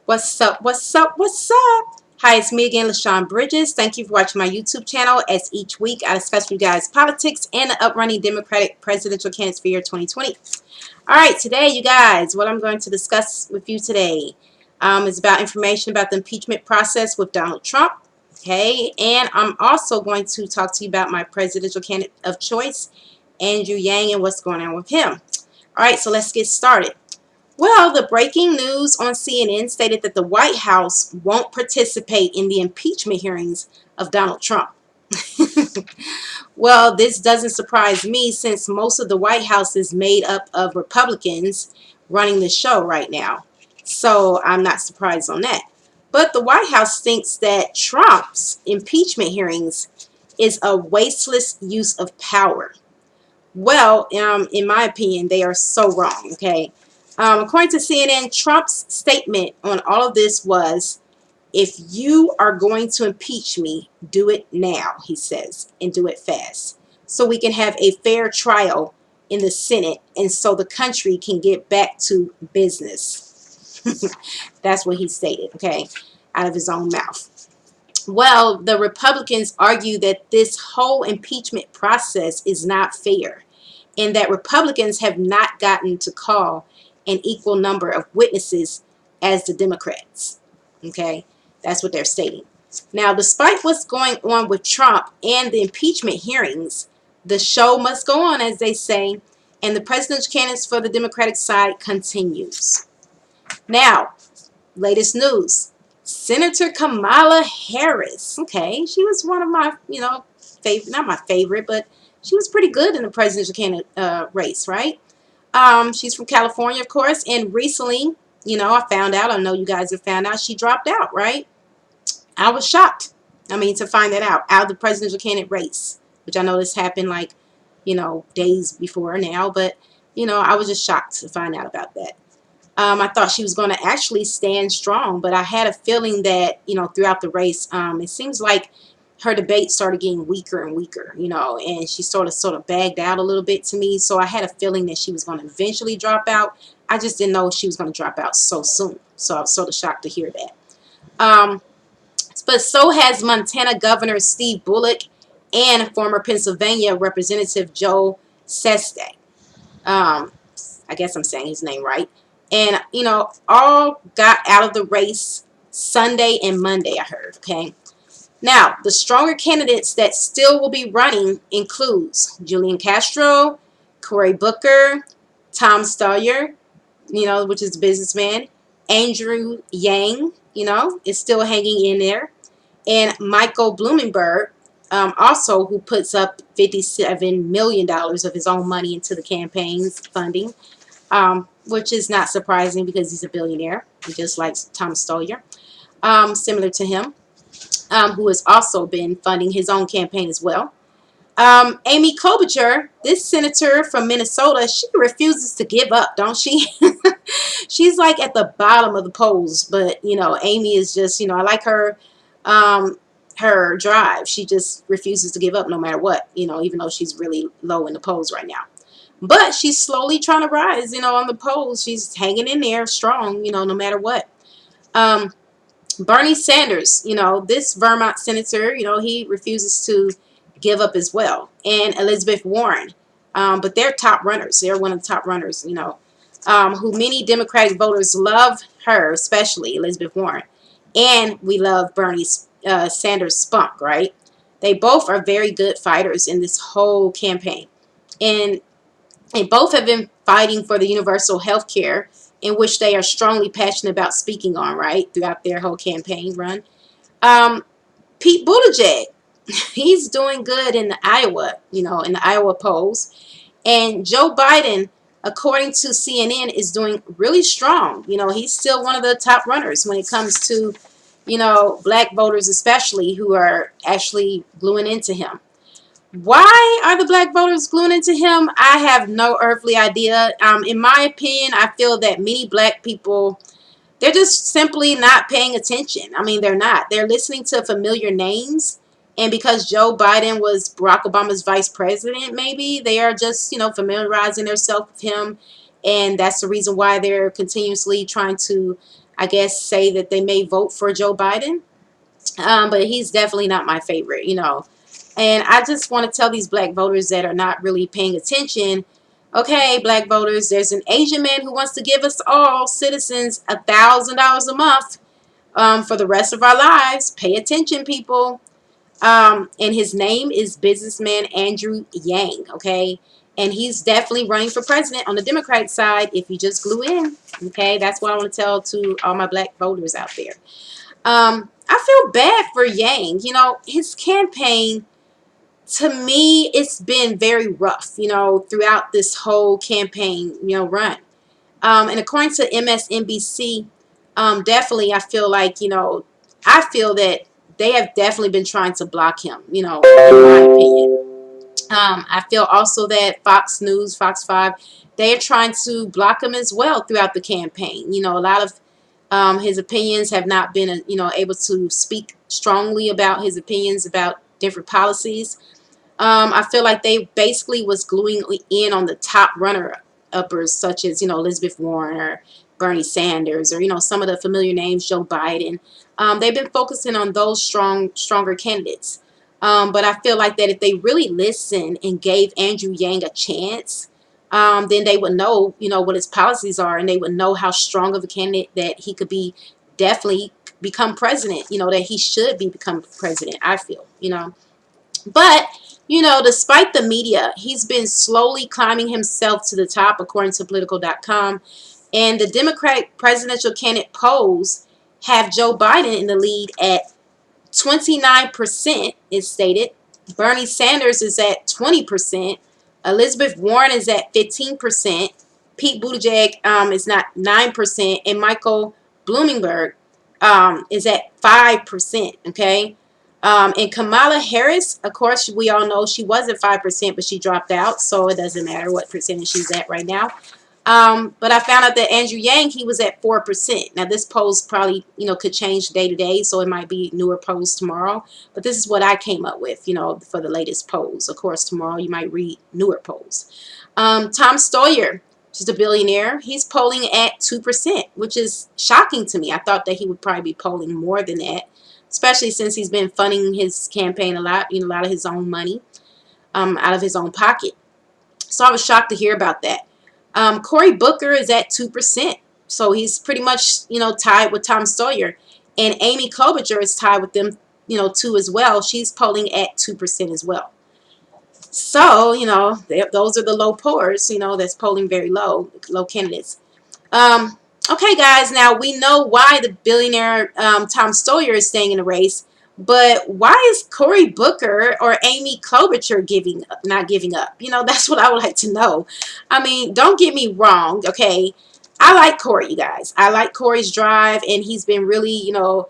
What's up? What's up? What's up? Hi, it's me again, LaShawn Bridges. Thank you for watching my YouTube channel. As each week, I discuss with you guys politics and the uprunning Democratic presidential candidates for year 2020. All right, today, you guys, what I'm going to discuss with you today is about information about the impeachment process with Donald Trump. Okay, and I'm also going to talk to you about my presidential candidate of choice, Andrew Yang, and what's going on with him. All right, so let's get started. Well, the breaking news on CNN stated that the White House won't participate in the impeachment hearings of Donald Trump. Well, this doesn't surprise me since most of the White House is made up of Republicans running the show right now. So I'm not surprised on that. But the White House thinks that Trump's impeachment hearings is a wasteless use of power. Well, in my opinion, they are so wrong, okay? According to CNN, Trump's statement on all of this was, if you are going to impeach me, do it now, he says, and do it fast, so we can have a fair trial in the Senate and so the country can get back to business. That's what he stated, okay, out of his own mouth. Well, the Republicans argue that this whole impeachment process is not fair and that Republicans have not gotten to call an equal number of witnesses as the Democrats. Okay, that's what they're stating. Now, despite what's going on with Trump and the impeachment hearings, the show must go on, as they say, and the presidential candidates for the Democratic side continues. Now, latest news. Senator Kamala Harris. Okay, she was one of my, favorite, not my favorite, but she was pretty good in the presidential candidate race, right? She's from California, of course, and recently, I found out, I know you guys have found out, she dropped out, right? I was shocked, to find that out of the presidential candidate race, which I know this happened like, days before now, but, I was just shocked to find out about that. I thought she was going to actually stand strong, but I had a feeling that, throughout the race, it seems like her debate started getting weaker and weaker, and she sort of bagged out a little bit to me. So I had a feeling that she was going to eventually drop out. I just didn't know she was going to drop out so soon. So I was sort of shocked to hear that. But so has Montana Governor Steve Bullock and former Pennsylvania Representative Joe Sestak. I guess I'm saying his name right. And, all got out of the race Sunday and Monday, I heard, okay? Now, the stronger candidates that still will be running includes Julian Castro, Cory Booker, Tom Steyer, which is a businessman, Andrew Yang, is still hanging in there, and Michael Bloomberg, also who puts up $57 million of his own money into the campaign's funding, which is not surprising because he's a billionaire, just like Tom Steyer, similar to him. Who has also been funding his own campaign as well. Amy Klobuchar, this senator from Minnesota, she refuses to give up, don't she? She's like at the bottom of the polls, but, Amy is just, I like her drive. She just refuses to give up no matter what, even though she's really low in the polls right now. But she's slowly trying to rise, on the polls. She's hanging in there strong, no matter what. Bernie Sanders, this Vermont senator, he refuses to give up as well. And Elizabeth Warren. But they're top runners. They're one of the top runners, who many Democratic voters love her, especially Elizabeth Warren. And we love Bernie Sanders' spunk, right? They both are very good fighters in this whole campaign. And they both have been fighting for the universal health care, in which they are strongly passionate about speaking on, right, throughout their whole campaign run. Pete Buttigieg, he's doing good in the Iowa, in the Iowa polls. And Joe Biden, according to CNN, is doing really strong. He's still one of the top runners when it comes to, black voters especially, who are actually gluing into him. Why are the black voters gluing into him? I have no earthly idea. In my opinion, I feel that many black people, they're just simply not paying attention. They're not. They're listening to familiar names. And because Joe Biden was Barack Obama's vice president, maybe they are just, familiarizing themselves with him. And that's the reason why they're continuously trying to, I guess, say that they may vote for Joe Biden. But he's definitely not my favorite, you know. And I just want to tell these black voters that are not really paying attention. Okay, black voters, there's an Asian man who wants to give us all citizens $1,000 a month for the rest of our lives. Pay attention, people. And his name is businessman Andrew Yang, okay? And he's definitely running for president on the Democratic side if you just glue in, okay? That's what I want to tell to all my black voters out there. I feel bad for Yang. You know, his campaign, to me, it's been very rough, you know, throughout this whole campaign, you know, run. And according to MSNBC, definitely I feel like, you know, I feel that they have definitely been trying to block him, you know, in my opinion. I feel also that Fox News, Fox 5, they are trying to block him as well throughout the campaign. You know, a lot of his opinions have not been, you know, able to speak strongly about his opinions about different policies. I feel like they basically was gluing in on the top runner-uppers, such as, you know, Elizabeth Warren or Bernie Sanders, or, you know, some of the familiar names, Joe Biden. They've been focusing on those stronger candidates. But I feel like that if they really listened and gave Andrew Yang a chance, then they would know, you know, what his policies are, and they would know how strong of a candidate that he could be, definitely become president, you know, that he should become president, I feel, you know. But, you know, despite the media, he's been slowly climbing himself to the top, according to Political.com. And the Democratic presidential candidate polls have Joe Biden in the lead at 29%, is stated. Bernie Sanders is at 20%. Elizabeth Warren is at 15%. Pete Buttigieg is not 9%. And Michael Bloomberg is at 5%. Okay. And Kamala Harris, of course, we all know she was at 5%, but she dropped out. So it doesn't matter what percentage she's at right now. But I found out that Andrew Yang, he was at 4%. Now, this polls probably, you know, could change day to day, so it might be newer polls tomorrow. But this is what I came up with, you know, for the latest polls. Of course, tomorrow you might read newer polls. Tom Sawyer, just a billionaire, he's polling at 2%, which is shocking to me. I thought that he would probably be polling more than that, especially since he's been funding his campaign a lot, you know, a lot of his own money out of his own pocket. So I was shocked to hear about that. Cory Booker is at 2%. So he's pretty much, you know, tied with Tom Sawyer. And Amy Klobuchar is tied with them, you know, too as well. She's polling at 2% as well. So, you know, those are the low pollers, you know, that's polling very low candidates. Um, okay, guys, now we know why the billionaire Tom Sawyer is staying in the race. But why is Cory Booker or Amy Klobuchar not giving up? You know, that's what I would like to know. I mean, don't get me wrong, okay? I like Cory, you guys. I like Cory's drive, and he's been really, you know,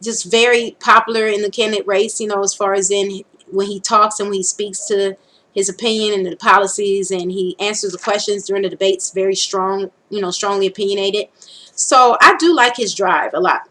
just very popular in the candidate race, you know, as far as in when he talks and when he speaks to his opinion and the policies, and he answers the questions during the debates very strong, you know, strongly opinionated. So I do like his drive a lot.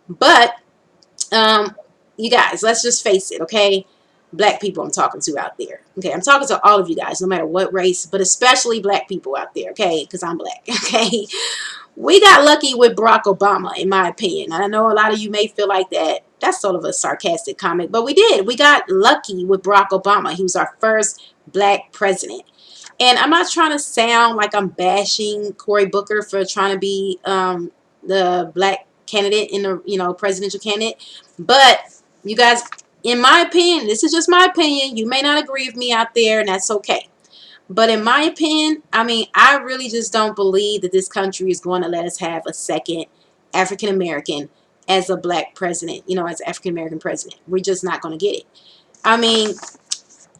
But you guys, let's just face it, okay? Black people I'm talking to out there. Okay, I'm talking to all of you guys, no matter what race, but especially black people out there, okay? Because I'm black, okay? We got lucky with Barack Obama, in my opinion. And I know a lot of you may feel like that. That's sort of a sarcastic comment, but we did. We got lucky with Barack Obama. He was our first black president. And I'm not trying to sound like I'm bashing Cory Booker for trying to be the black candidate in the, you know, presidential candidate. But you guys, in my opinion, this is just my opinion. You may not agree with me out there, and that's okay. But in my opinion, I mean, I really just don't believe that this country is going to let us have a second African American as a black president, you know, as African American president. We're just not going to get it. I mean,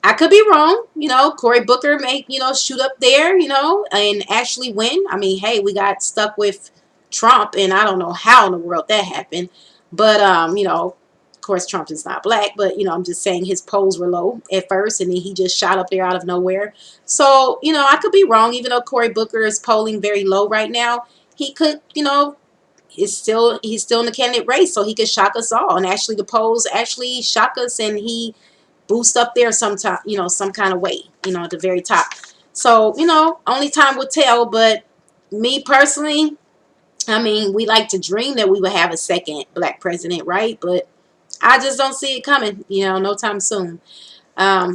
I could be wrong. You know, Cory Booker may, you know, shoot up there, you know, and actually win. I mean, hey, we got stuck with Trump, and I don't know how in the world that happened. But, you know, of course, Trump is not black, but, you know, I'm just saying his polls were low at first, and then he just shot up there out of nowhere. So, you know, I could be wrong. Even though Cory Booker is polling very low right now, he could, you know, he's still in the candidate race, so he could shock us all. And actually, the polls actually shock us, and he boost up there sometime, you know, some kind of way, you know, at the very top. So, you know, only time will tell. But me personally, I mean, we like to dream that we would have a second black president, right? But I just don't see it coming, no time soon.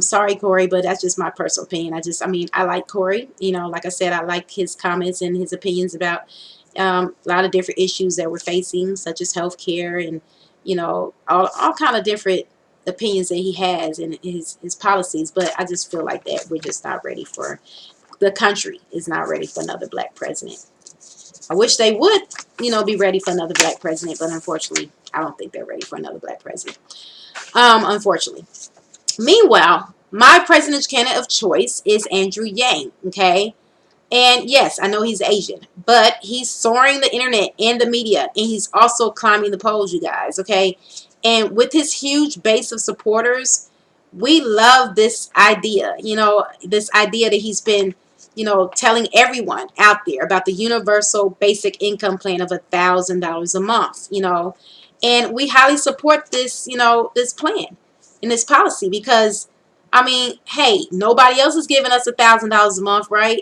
Sorry, Corey, but that's just my personal opinion. I mean, I like Corey. Like I said, I like his comments and his opinions about a lot of different issues that we're facing, such as healthcare and, all kind of different opinions that he has and his policies. But I just feel like that we're just not ready for, the country is not ready for another black president. I wish they would, be ready for another black president, but unfortunately, I don't think they're ready for another black president. Unfortunately. Meanwhile, my president's candidate of choice is Andrew Yang, okay? And yes, I know he's Asian, but he's soaring the internet and the media, and he's also climbing the polls, you guys, okay? And with his huge base of supporters, we love this idea, this idea that he's been, telling everyone out there about the universal basic income plan of $1,000 a month, and we highly support this, this plan and this policy because I mean, hey, nobody else is giving us $1,000 a month, right?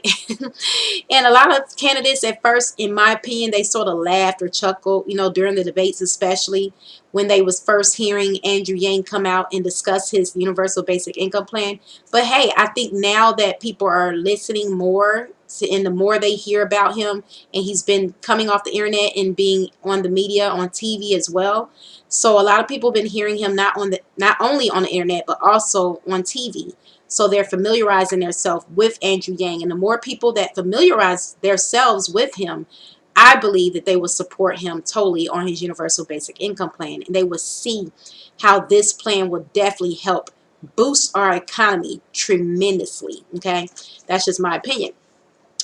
And a lot of candidates at first, in my opinion, they sort of laughed or chuckled, during the debates, especially when they was first hearing Andrew Yang come out and discuss his universal basic income plan. But hey, I think now that people are listening more and the more they hear about him, and he's been coming off the internet and being on the media, on TV as well. So a lot of people have been hearing him not only on the internet but also on TV. So they're familiarizing themselves with Andrew Yang, and the more people that familiarize themselves with him, I believe that they will support him totally on his universal basic income plan, and they will see how this plan will definitely help boost our economy tremendously. Okay, that's just my opinion.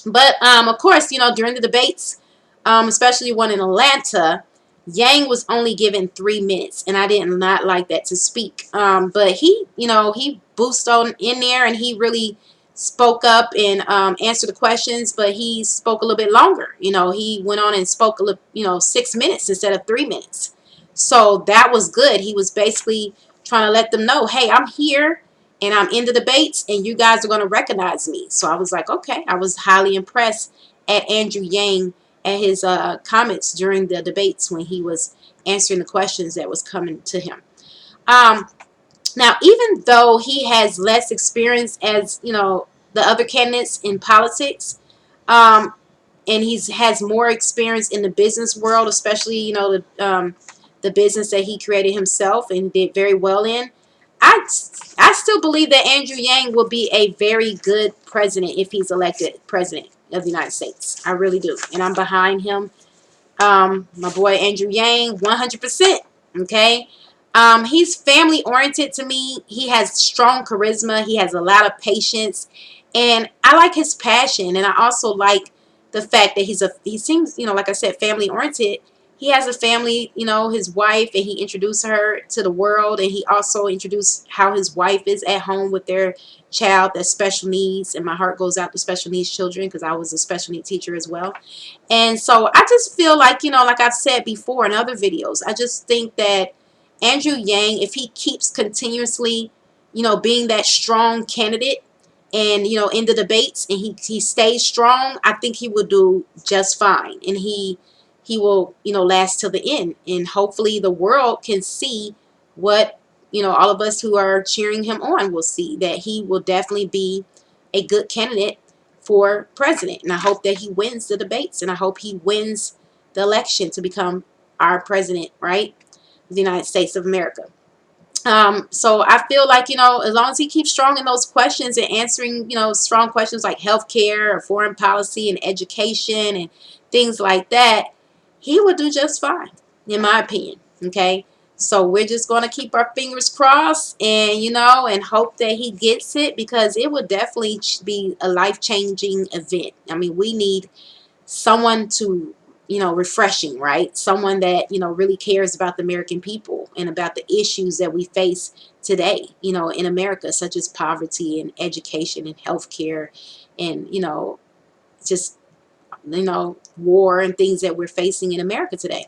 But of course, during the debates, especially one in Atlanta, Yang was only given 3 minutes, and I did not like that to speak. But he boosted on in there, and he really spoke up and answered the questions. But he spoke a little bit longer. He went on and spoke a little, 6 minutes instead of 3 minutes. So that was good. He was basically trying to let them know, hey, I'm here and I'm in the debates and you guys are going to recognize me. So I was like, okay. I was highly impressed at Andrew Yang at his comments during the debates when he was answering the questions that was coming to him. Um, Now, even though he has less experience as, the other candidates in politics, um, and he's has more experience in the business world, especially, the business that he created himself and did very well in. I still believe that Andrew Yang will be a very good president if he's elected president of the United States. I really do. And I'm behind him. My boy Andrew Yang, 100%. Okay. He's family oriented to me. He has strong charisma. He has a lot of patience. And I like his passion. And I also like the fact that he seems, like I said, family oriented. He has a family, his wife, and he introduced her to the world. And he also introduced how his wife is at home with their child that's special needs. And my heart goes out to special needs children because I was a special needs teacher as well. And so I just feel like, like I've said before in other videos, I just think that Andrew Yang, if he keeps continuously, being that strong candidate and, in the debates and he stays strong, I think he will do just fine. And he will, last till the end. And hopefully the world can see what, all of us who are cheering him on will see, that he will definitely be a good candidate for president. And I hope that he wins the debates, and I hope he wins the election to become our president, right? The United States of America. So I feel like, as long as he keeps strong in those questions and answering, strong questions like healthcare or foreign policy and education and things like that, he will do just fine, in my opinion. Okay. So we're just going to keep our fingers crossed and, and hope that he gets it, because it would definitely be a life-changing event. I mean, we need someone to, refreshing, right? Someone that, really cares about the American people and about the issues that we face today, in America, such as poverty and education and healthcare and, just, war and things that we're facing in America today.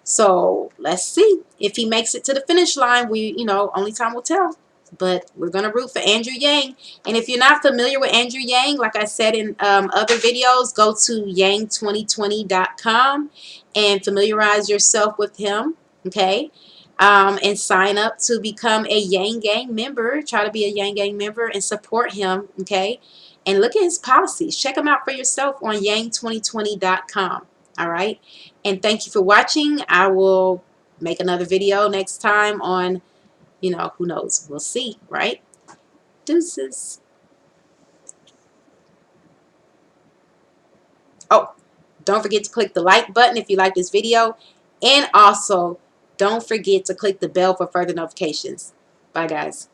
So let's see if he makes it to the finish line. Only time will tell. But we're going to root for Andrew Yang. And if you're not familiar with Andrew Yang, like I said in other videos, go to yang2020.com and familiarize yourself with him, okay? And sign up to become a Yang Gang member. Try to be a Yang Gang member and support him, okay? And look at his policies. Check them out for yourself on yang2020.com, all right? And thank you for watching. I will make another video next time on, you know, who knows? We'll see, right? Deuces. Oh, don't forget to click the like button if you like this video. And also, don't forget to click the bell for further notifications. Bye, guys.